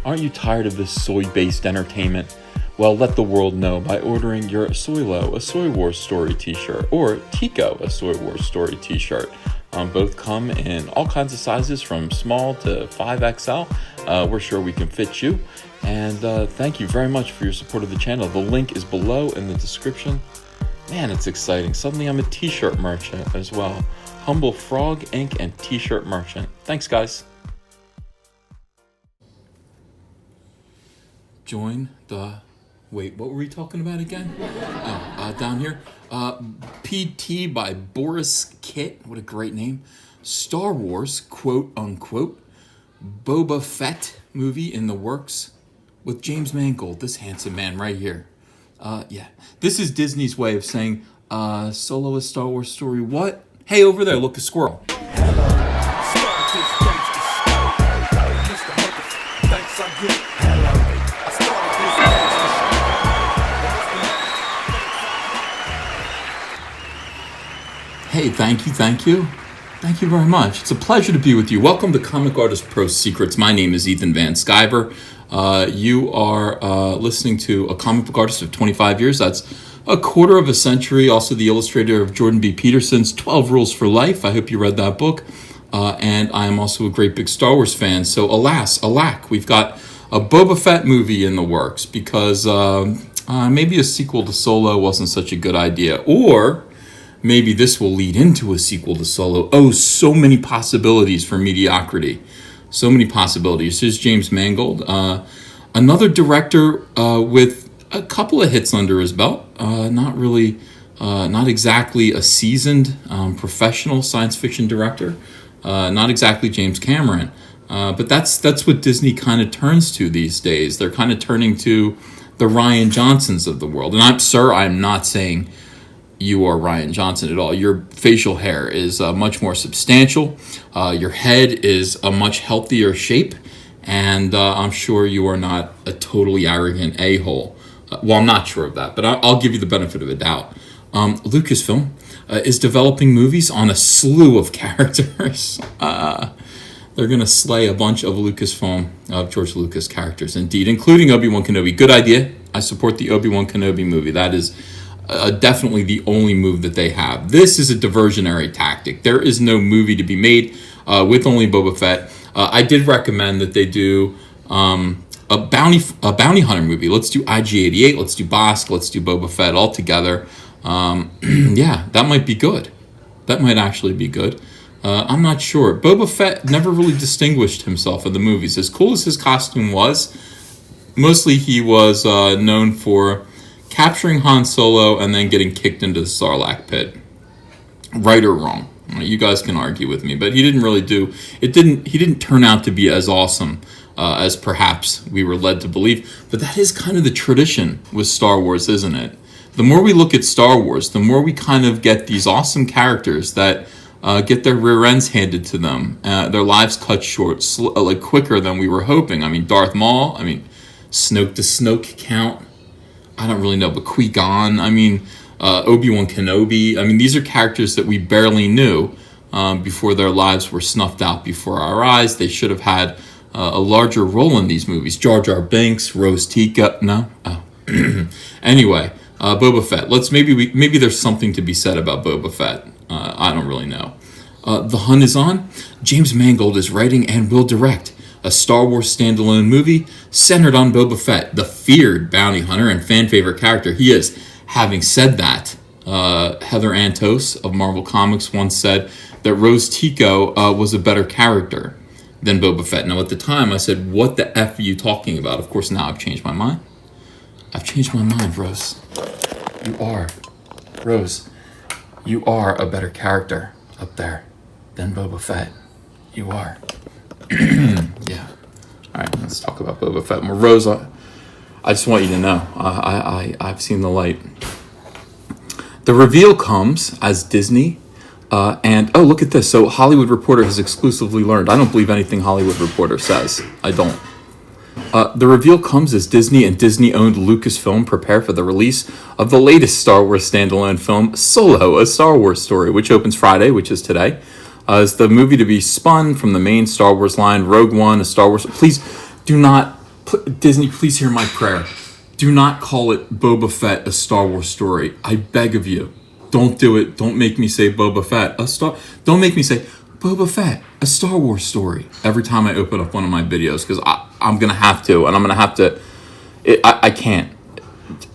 Aren't you tired of this soy-based entertainment? Well, let the world know by ordering your Soylo, a Soy Wars Story t-shirt, or Tico, a Soy Wars Story t-shirt. Both come in all kinds of sizes from small to 5XL. We're sure we can fit you. And thank you very much for your support of the channel. The link is below in the description. Man, it's exciting. Suddenly I'm a t-shirt merchant as well. Humble Frog Ink and t-shirt merchant. Thanks, guys. Join the... Wait, what were we talking about again? Down here. PT by Boris Kit. What a great name. Star Wars, quote unquote. Boba Fett movie in the works with James Mangold, this handsome man right here. Yeah. This is Disney's way of saying, Solo, a Star Wars story. What? Hey, over there, look, a squirrel. Hey, thank you. Thank you very much. It's a pleasure to be with you. Welcome to Comic Artist Pro Secrets. My name is Ethan Van Sciver. You are listening to a comic book artist of 25 years. That's a quarter of a century. Also the illustrator of Jordan B. Peterson's 12 Rules for Life. I hope you read that book. And I am also a great big Star Wars fan. So alack, we've got a Boba Fett movie in the works because maybe a sequel to Solo wasn't such a good idea. Or... maybe this will lead into a sequel to Solo. Oh, so many possibilities for mediocrity. So many possibilities. Here's James Mangold, another director with a couple of hits under his belt. Not exactly a seasoned professional science fiction director. Not exactly James Cameron. But that's what Disney kind of turns to these days. They're kind of turning to the Rian Johnsons of the world. And I'm not saying you are Rian Johnson at all. Your facial hair is much more substantial. Your head is a much healthier shape. And I'm sure you are not a totally arrogant a-hole. Well, I'm not sure of that, but I'll give you the benefit of a doubt. Lucasfilm is developing movies on a slew of characters. They're going to slay a bunch of Lucasfilm, George Lucas characters, indeed, including Obi-Wan Kenobi. Good idea. I support the Obi-Wan Kenobi movie. That is... definitely the only move that they have. This is a diversionary tactic. There is no movie to be made with only Boba Fett. I did recommend that they do a bounty hunter movie. Let's do IG-88. Let's do Bosk. Let's do Boba Fett all together. Yeah, that might be good. That might actually be good. I'm not sure. Boba Fett never really distinguished himself in the movies. As cool as his costume was, mostly he was known for capturing Han Solo and then getting kicked into the Sarlacc pit. Right or wrong. You guys can argue with me, but he didn't turn out to be as awesome as perhaps we were led to believe. But that is kind of the tradition with Star Wars, isn't it? The more we look at Star Wars, the more we kind of get these awesome characters that get their rear ends handed to them, their lives cut short, like quicker than we were hoping. I mean, Darth Maul, Snoke to Snoke count. I don't really know, but Qui-Gon, Obi-Wan Kenobi. These are characters that we barely knew before their lives were snuffed out before our eyes. They should have had a larger role in these movies. Jar Jar Binks, Rose Tico, no? Oh. Anyway, Boba Fett. Maybe there's something to be said about Boba Fett. I don't really know. The Hun is on. James Mangold is writing and will direct a Star Wars standalone movie centered on Boba Fett, the feared bounty hunter and fan favorite character he is. Having said that, Heather Antos of Marvel Comics once said that Rose Tico was a better character than Boba Fett. Now, at the time, I said, what the F are you talking about? Of course, now I've changed my mind. Rose. You are a better character up there than Boba Fett. You are. Yeah. All right, let's talk about Boba Fett. Rose, I just want you to know, I've seen the light. The reveal comes as Disney, and look at this. So Hollywood Reporter has exclusively learned. I don't believe anything Hollywood Reporter says. I don't. The reveal comes as Disney and Disney-owned Lucasfilm prepare for the release of the latest Star Wars standalone film, Solo, a Star Wars story, which opens Friday, which is today. Is the movie to be spun from the main Star Wars line, Rogue One, a Star Wars... Please do not Disney, please hear my prayer. Do not call it Boba Fett, a Star Wars story. I beg of you. Don't do it. Don't make me say Boba Fett, Don't make me say Boba Fett, a Star Wars story every time I open up one of my videos, because I'm going to have to, and I'm going to have to. I can't.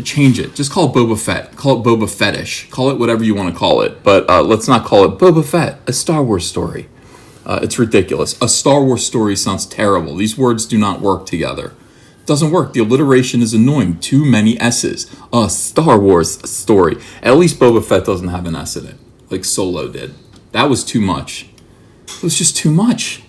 Change it. Just call it Boba Fett. Call it Boba Fettish. Call it whatever you want to call it. But let's not call it Boba Fett, a Star Wars story. It's ridiculous. A Star Wars story sounds terrible. These words do not work together. It doesn't work. The alliteration is annoying. Too many S's. A Star Wars story. At least Boba Fett doesn't have an S in it, like Solo did. That was too much. It was just too much.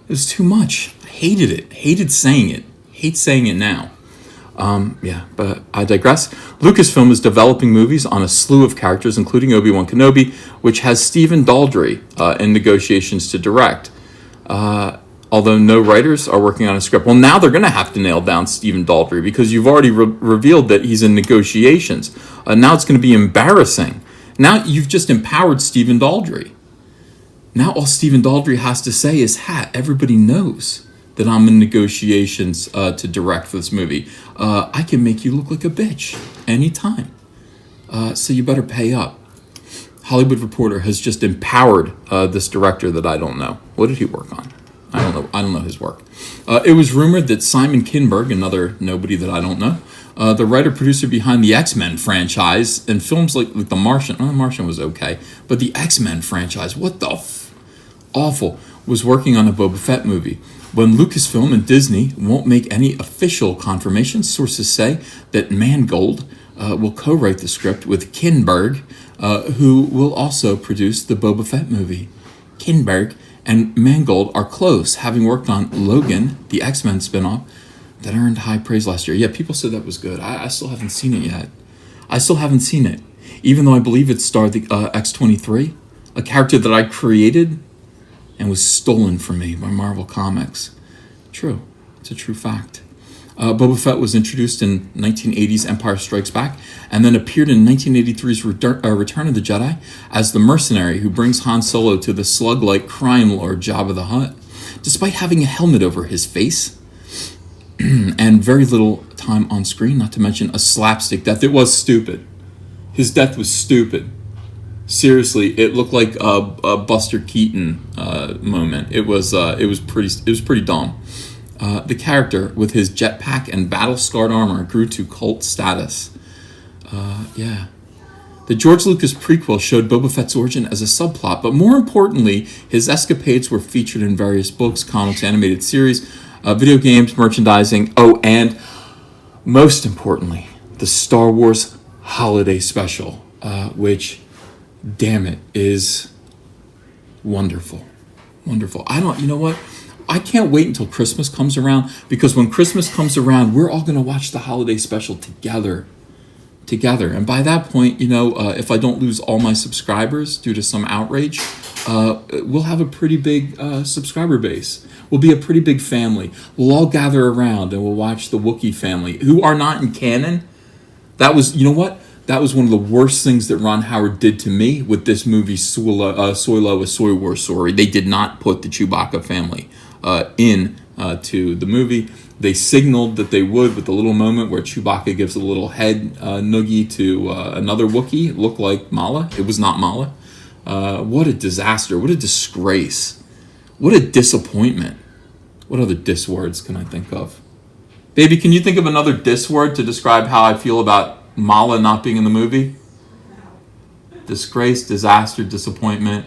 It was too much. I hated it. Hated saying it. Hate saying it now. But I digress. Lucasfilm is developing movies on a slew of characters, including Obi-Wan Kenobi, which has Stephen Daldry in negotiations to direct. Although no writers are working on a script. Well, now they're going to have to nail down Stephen Daldry, because you've already revealed that he's in negotiations. Now it's going to be embarrassing. Now you've just empowered Stephen Daldry. Now all Stephen Daldry has to say is, everybody knows that I'm in negotiations to direct for this movie. I can make you look like a bitch anytime. So you better pay up. Hollywood Reporter has just empowered this director that I don't know. What did he work on? I don't know his work. It was rumored that Simon Kinberg, another nobody that I don't know, the writer-producer behind the X-Men franchise and films like The Martian. The Martian was okay. But the X-Men franchise, what the awful, was working on a Boba Fett movie. When Lucasfilm and Disney won't make any official confirmations, sources say that Mangold will co-write the script with Kinberg, who will also produce the Boba Fett movie. Kinberg and Mangold are close, having worked on Logan, the X-Men spinoff, that earned high praise last year. Yeah, people said that was good. I still haven't seen it yet. I still haven't seen it, even though I believe it starred the X-23, a character that I created and was stolen from me by Marvel Comics. True. It's a true fact. Boba Fett was introduced in 1980's Empire Strikes Back, and then appeared in 1983's Return of the Jedi as the mercenary who brings Han Solo to the slug-like crime lord Jabba the Hutt. Despite having a helmet over his face and very little time on screen, not to mention a slapstick death, it was stupid. His death was stupid. Seriously, it looked like a Buster Keaton moment. It was pretty dumb. The character, with his jetpack and battle-scarred armor, grew to cult status. The George Lucas prequel showed Boba Fett's origin as a subplot, but more importantly, his escapades were featured in various books, comics, animated series, video games, merchandising. Oh, and most importantly, the Star Wars Holiday Special, which, damn it, is wonderful. Wonderful. You know what? I can't wait until Christmas comes around, because when Christmas comes around, we're all going to watch the holiday special together. And by that point, if I don't lose all my subscribers due to some outrage, we'll have a pretty big subscriber base. We'll be a pretty big family. We'll all gather around and we'll watch the Wookiee family, who are not in canon. That was, you know what? That was one of the worst things that Ron Howard did to me with this movie, Solo, a Soy War Story. They did not put the Chewbacca family to the movie. They signaled that they would with the little moment where Chewbacca gives a little head noogie to another Wookiee. It looked like Mala. It was not Mala. What a disaster. What a disgrace. What a disappointment. What other diss words can I think of? Baby, can you think of another diss word to describe how I feel about Mala not being in the movie? Disgrace, disaster, disappointment,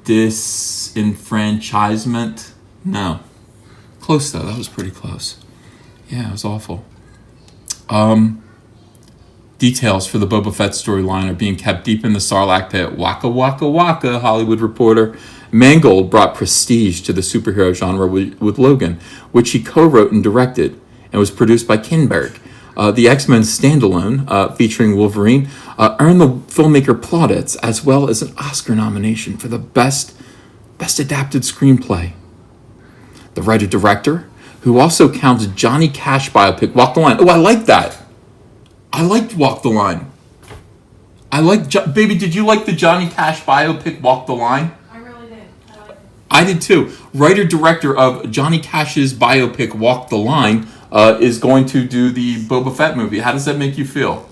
disenfranchisement. No. Close though. That was pretty close. Yeah, it was awful. Details for the Boba Fett storyline are being kept deep in the Sarlacc pit. Waka waka waka, Hollywood Reporter. Mangold brought prestige to the superhero genre with Logan, which he co-wrote and directed, and was produced by Kinberg. The X-Men standalone, featuring Wolverine, earned the filmmaker plaudits, as well as an Oscar nomination for the best adapted screenplay. The writer-director, who also counts Johnny Cash biopic Walk the Line. Oh, I like that. I liked Walk the Line. Baby, did you like the Johnny Cash biopic Walk the Line? I really did. I liked it. I did too. Writer-director of Johnny Cash's biopic Walk the Line is going to do the Boba Fett movie. How does that make you feel?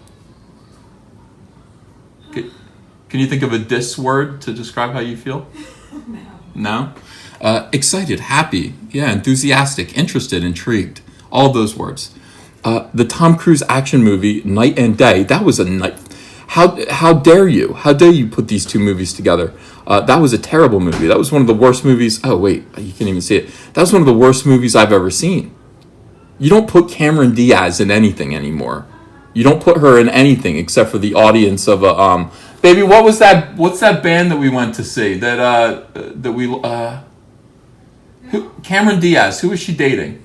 Can you think of a diss word to describe how you feel? No? Excited, happy, yeah, enthusiastic, interested, intrigued. All of those words. The Tom Cruise action movie, Night and Day, that was a night. How dare you? How dare you put these two movies together? That was a terrible movie. That was one of the worst movies. Oh, wait, you can't even see it. That was one of the worst movies I've ever seen. You don't put Cameron Diaz in anything anymore. You don't put her in anything except for the audience of a baby. What was that? What's that band that we went to see? Cameron Diaz. Who is she dating?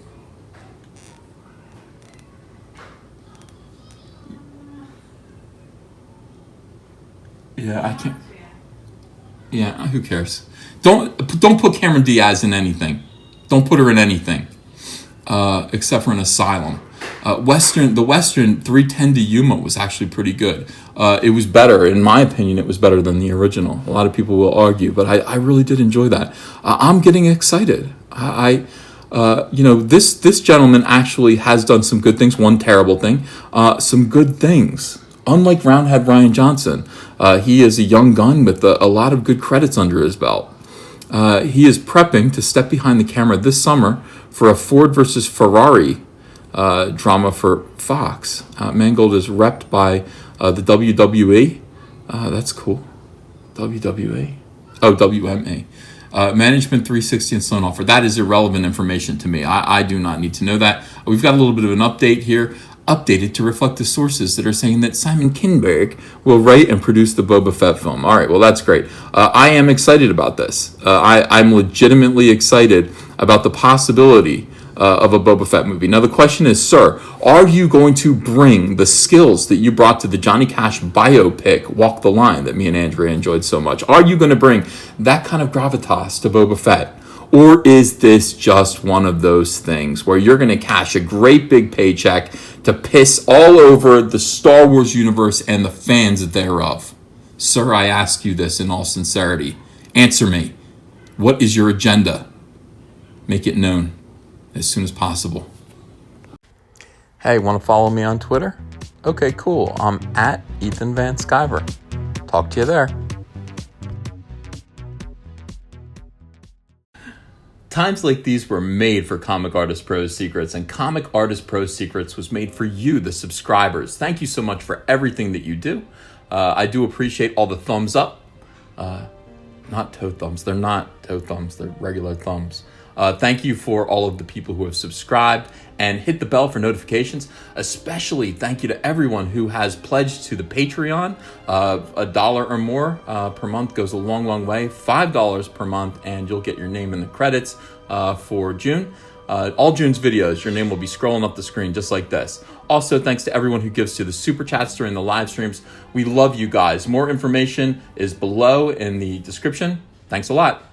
Yeah, I can't. Yeah, who cares? Don't put Cameron Diaz in anything. Don't put her in anything except for an Asylum. The Western 310 to Yuma was actually pretty good. It was better, in my opinion, it was better than the original. A lot of people will argue, but I really did enjoy that. I'm getting excited. This gentleman actually has done some good things. One terrible thing, some good things. Unlike Roundhead Ryan Johnson, he is a young gun with a lot of good credits under his belt. He is prepping to step behind the camera this summer for a Ford versus Ferrari drama for Fox. Mangold is repped by the WWE. That's cool. WWE? Oh, WMA. Management 360 and Sloan Offer. That is irrelevant information to me. I do not need to know that. We've got a little bit of an update here. Updated to reflect the sources that are saying that Simon Kinberg will write and produce the Boba Fett film. All right, well, that's great. I am excited about this. I'm legitimately excited about the possibility of a Boba Fett movie. Now, the question is, sir, are you going to bring the skills that you brought to the Johnny Cash biopic, Walk the Line, that me and Andrea enjoyed so much? Are you going to bring that kind of gravitas to Boba Fett? Or is this just one of those things where you're going to cash a great big paycheck to piss all over the Star Wars universe and the fans thereof? Sir, I ask you this in all sincerity. Answer me. What is your agenda? Make it known as soon as possible. Hey, want to follow me on Twitter? Okay, cool. I'm at Ethan Van Sciver. Talk to you there. Times like these were made for Comic Artist Pro Secrets, and Comic Artist Pro Secrets was made for you, the subscribers. Thank you so much for everything that you do. I do appreciate all the thumbs up. Not toe thumbs. They're not toe thumbs. They're regular thumbs. Thank you for all of the people who have subscribed and hit the bell for notifications. Especially thank you to everyone who has pledged to the Patreon. $1 or more per month goes a long, long way. $5 per month and you'll get your name in the credits for June. All June's videos, your name will be scrolling up the screen just like this. Also, thanks to everyone who gives to the super chats during the live streams. We love you guys. More information is below in the description. Thanks a lot.